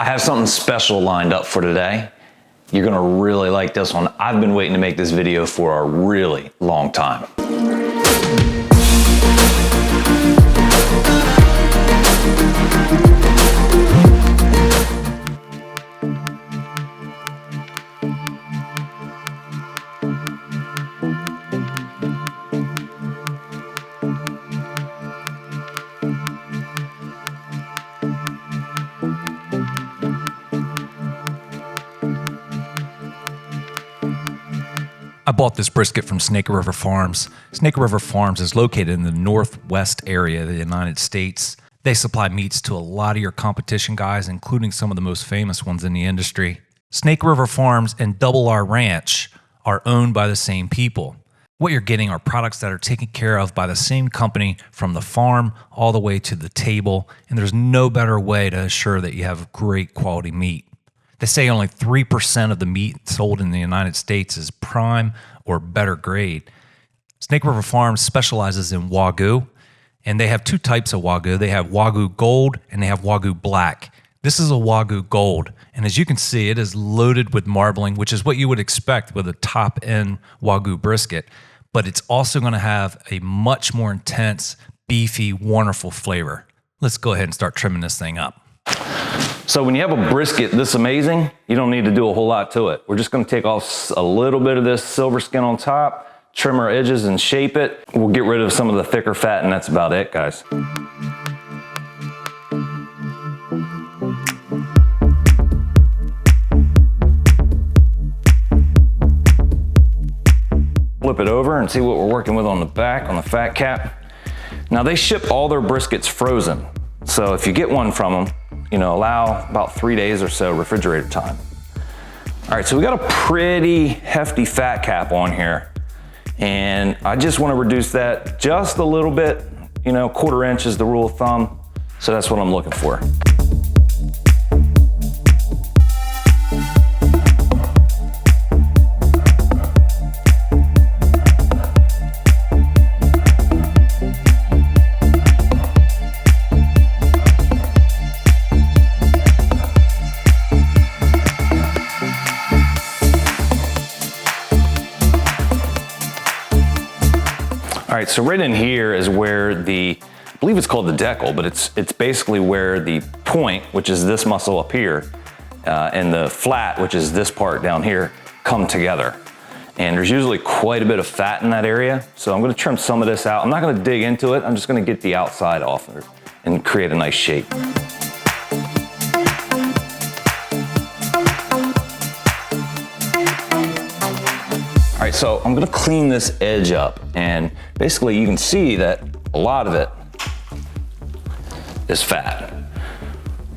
I have something special lined up for today. You're gonna really like this one. I've been waiting to make this video for a really long time. I bought this brisket from Snake River Farms. Snake River Farms is located in the northwest area of the United States. They supply meats to a lot of your competition guys, including some of the most famous ones in the industry. Snake River Farms and Double R Ranch are owned by the same people. What you're getting are products that are taken care of by the same company from the farm all the way to the table, and there's no better way to assure that you have great quality meat. They say only 3% of the meat sold in the United States is prime or better grade. Snake River Farms specializes in Wagyu, and they have two types of Wagyu. They have Wagyu Gold and they have Wagyu Black. This is a Wagyu Gold, and as you can see, it is loaded with marbling, which is what you would expect with a top-end Wagyu brisket, but it's also going to have a much more intense, beefy, wonderful flavor. Let's go ahead and start trimming this thing up. So when you have a brisket this amazing, you don't need to do a whole lot to it. We're just gonna take off a little bit of this silver skin on top, trim our edges and shape it. We'll get rid of some of the thicker fat, and that's about it, guys. Flip it over and see what we're working with on the back, on the fat cap. Now they ship all their briskets frozen. So if you get one from them, allow about 3 days or so refrigerator time. All right, so we got a pretty hefty fat cap on here, and I just want to reduce that just a little bit. 1/4 inch is the rule of thumb, so that's what I'm looking for. All right, so right in here is where I believe it's called the decal, but it's basically where the point, which is this muscle up here, and the flat, which is this part down here, come together. And there's usually quite a bit of fat in that area, so I'm gonna trim some of this out. I'm not gonna dig into it, I'm just gonna get the outside off and create a nice shape. All right, so I'm gonna clean this edge up, and basically you can see that a lot of it is fat.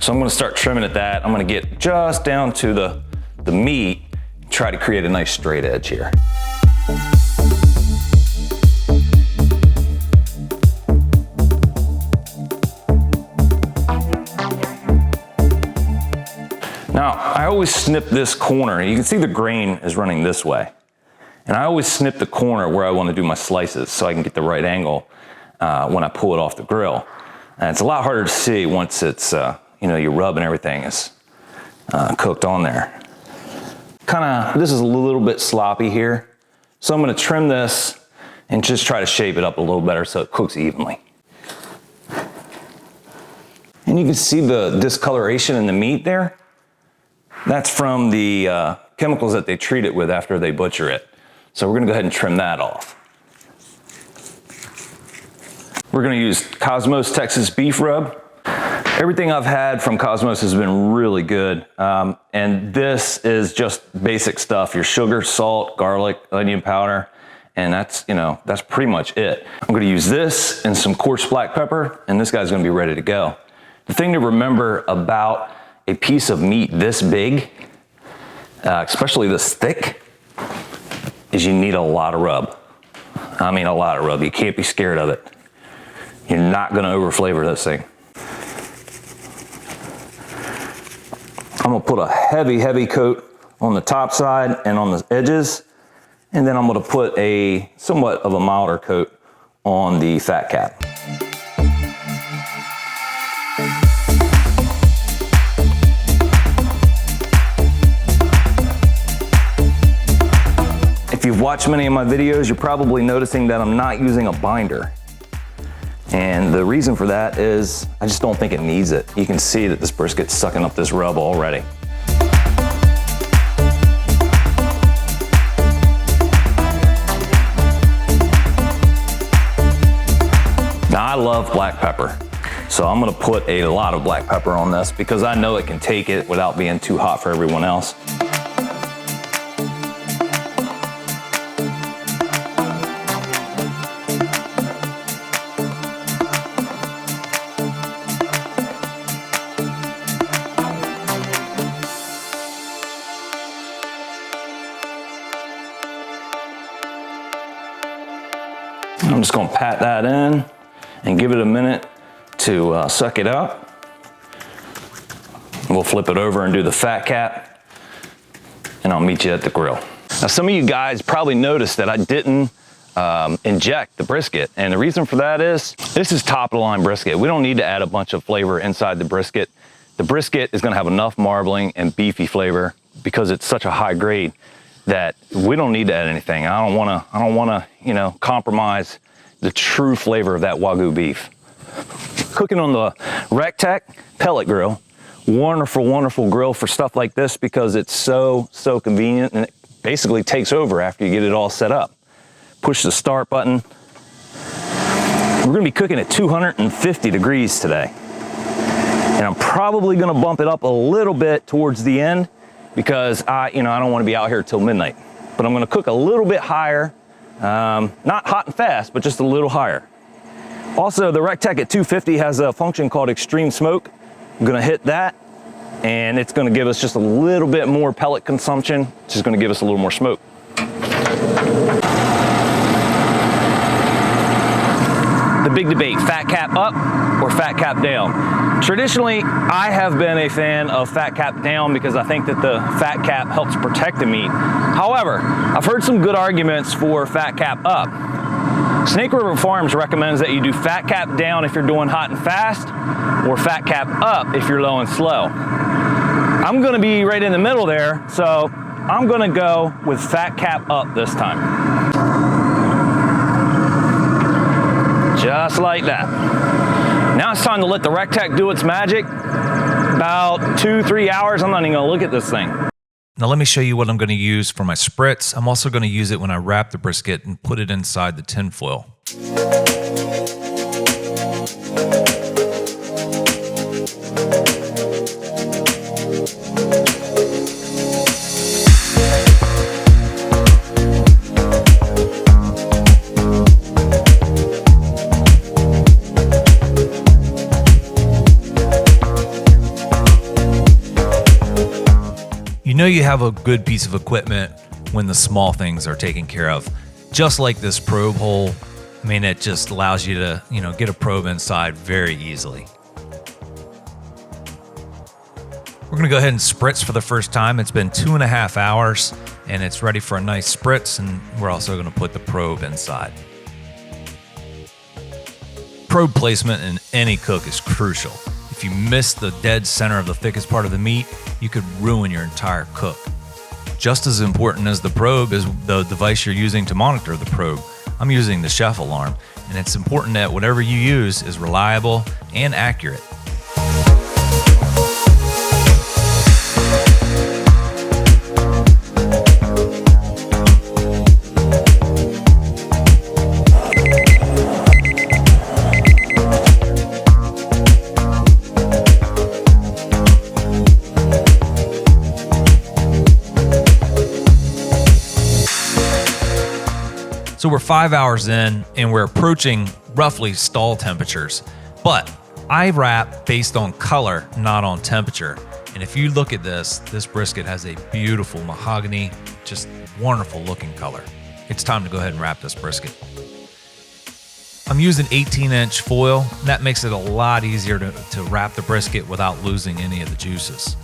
So I'm gonna start trimming at that. I'm gonna get just down to the meat, try to create a nice straight edge here. Now, I always snip this corner. You can see the grain is running this way. And I always snip the corner where I want to do my slices so I can get the right angle when I pull it off the grill. And it's a lot harder to see once it's, your rub and everything is cooked on there. This is a little bit sloppy here. So I'm going to trim this and just try to shape it up a little better so it cooks evenly. And you can see the discoloration in the meat there. That's from the chemicals that they treat it with after they butcher it. So we're gonna go ahead and trim that off. We're gonna use Cosmos Texas beef rub. Everything I've had from Cosmos has been really good. And this is just basic stuff, your sugar, salt, garlic, onion powder, and that's pretty much it. I'm gonna use this and some coarse black pepper, and this guy's gonna be ready to go. The thing to remember about a piece of meat this big, especially this thick, is you need a lot of rub. I mean a lot of rub. You can't be scared of it. You're not gonna over flavor this thing. I'm gonna put a heavy coat on the top side and on the edges, and then I'm gonna put a somewhat of a milder coat on the fat cap. If you've watched many of my videos, you're probably noticing that I'm not using a binder. And the reason for that is I just don't think it needs it. You can see that this brisket's sucking up this rub already. Now I love black pepper, so I'm gonna put a lot of black pepper on this because I know it can take it without being too hot for everyone else. I'm just gonna pat that in and give it a minute to suck it up. We'll flip it over and do the fat cap, and I'll meet you at the grill. Now, some of you guys probably noticed that I didn't inject the brisket, and the reason for that is this is top of the line brisket. We don't need to add a bunch of flavor inside the brisket. The brisket is gonna have enough marbling and beefy flavor because it's such a high grade that we don't need to add anything. I don't wanna, you know, compromise the true flavor of that Wagyu beef. Cooking on the Rectech pellet grill, wonderful, wonderful grill for stuff like this because it's so convenient, and it basically takes over after you get it all set up. Push the start button. We're gonna be cooking at 250 degrees today. And I'm probably gonna bump it up a little bit towards the end because I don't wanna be out here till midnight. But I'm gonna cook a little bit higher, not hot and fast, but just a little higher. Also, the Rectech at 250 has a function called extreme smoke. I'm gonna hit that, and it's gonna give us just a little bit more pellet consumption, which is gonna give us a little more smoke. The big debate, fat cap up or fat cap down. Traditionally, I have been a fan of fat cap down because I think that the fat cap helps protect the meat. However, I've heard some good arguments for fat cap up. Snake River Farms recommends that you do fat cap down if you're doing hot and fast, or fat cap up if you're low and slow. I'm gonna be right in the middle there, so I'm gonna go with fat cap up this time. Just like that. Now it's time to let the Rectech do its magic. About 2-3 hours, I'm not even gonna look at this thing. Now let me show you what I'm going to use for my spritz. I'm also going to use it when I wrap the brisket and put it inside the tin foil. You know you have a good piece of equipment when the small things are taken care of. Just like this probe hole, I mean, it just allows you to, get a probe inside very easily. We're gonna go ahead and spritz for the first time. It's been 2.5 hours and it's ready for a nice spritz, and we're also gonna put the probe inside. Probe placement in any cook is crucial. If you miss the dead center of the thickest part of the meat, you could ruin your entire cook. Just as important as the probe is the device you're using to monitor the probe. I'm using the chef alarm, and it's important that whatever you use is reliable and accurate. So we're 5 hours in and we're approaching roughly stall temperatures, but I wrap based on color, not on temperature. And if you look at this brisket has a beautiful mahogany, just wonderful looking color. It's time to go ahead and wrap this brisket. I'm using 18-inch foil. That makes it a lot easier to wrap the brisket without losing any of the juices.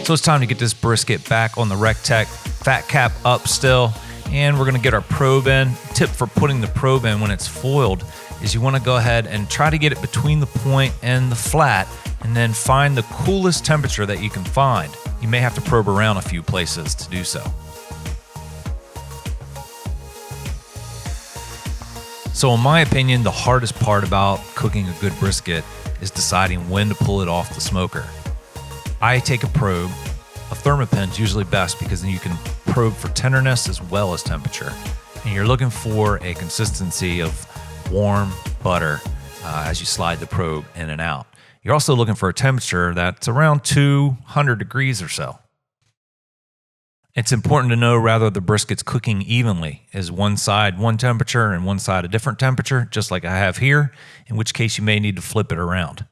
So it's time to get this brisket back on the Rectech, fat cap up still, and we're gonna get our probe in. Tip for putting the probe in when it's foiled is you wanna go ahead and try to get it between the point and the flat, and then find the coolest temperature that you can find. You may have to probe around a few places to do so. So in my opinion, the hardest part about cooking a good brisket is deciding when to pull it off the smoker. I take a probe. A thermopin's usually best because then you can probe for tenderness as well as temperature. And you're looking for a consistency of warm butter as you slide the probe in and out. You're also looking for a temperature that's around 200 degrees or so. It's important to know whether the brisket's cooking evenly. Is one side one temperature and one side a different temperature, just like I have here, in which case you may need to flip it around.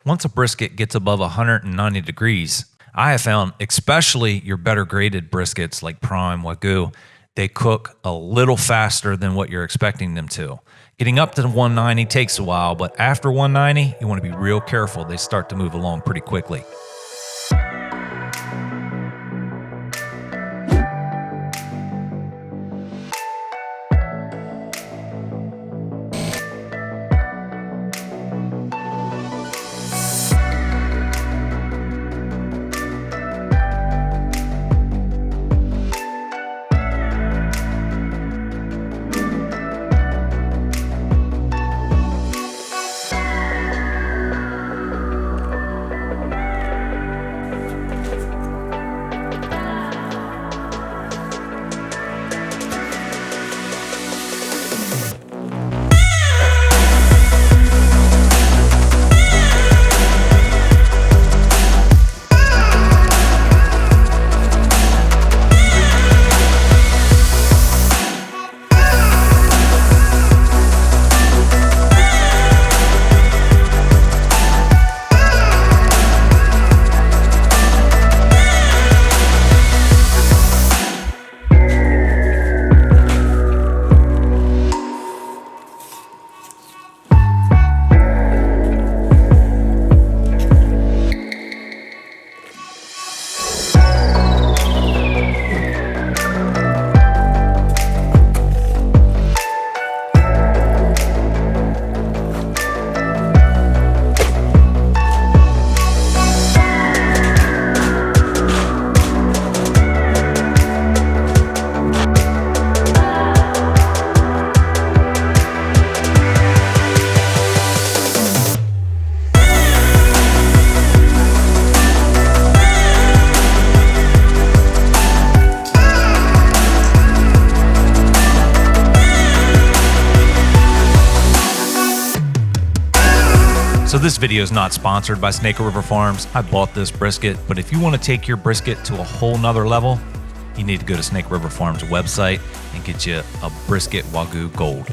Once a brisket gets above 190 degrees, I have found, especially your better graded briskets like prime, Wagyu, they cook a little faster than what you're expecting them to. Getting up to 190 takes a while, but after 190, you want to be real careful. They start to move along pretty quickly. So this video is not sponsored by Snake River Farms. I bought this brisket, but if you want to take your brisket to a whole nother level, you need to go to Snake River Farms website and get you a brisket Wagyu Gold.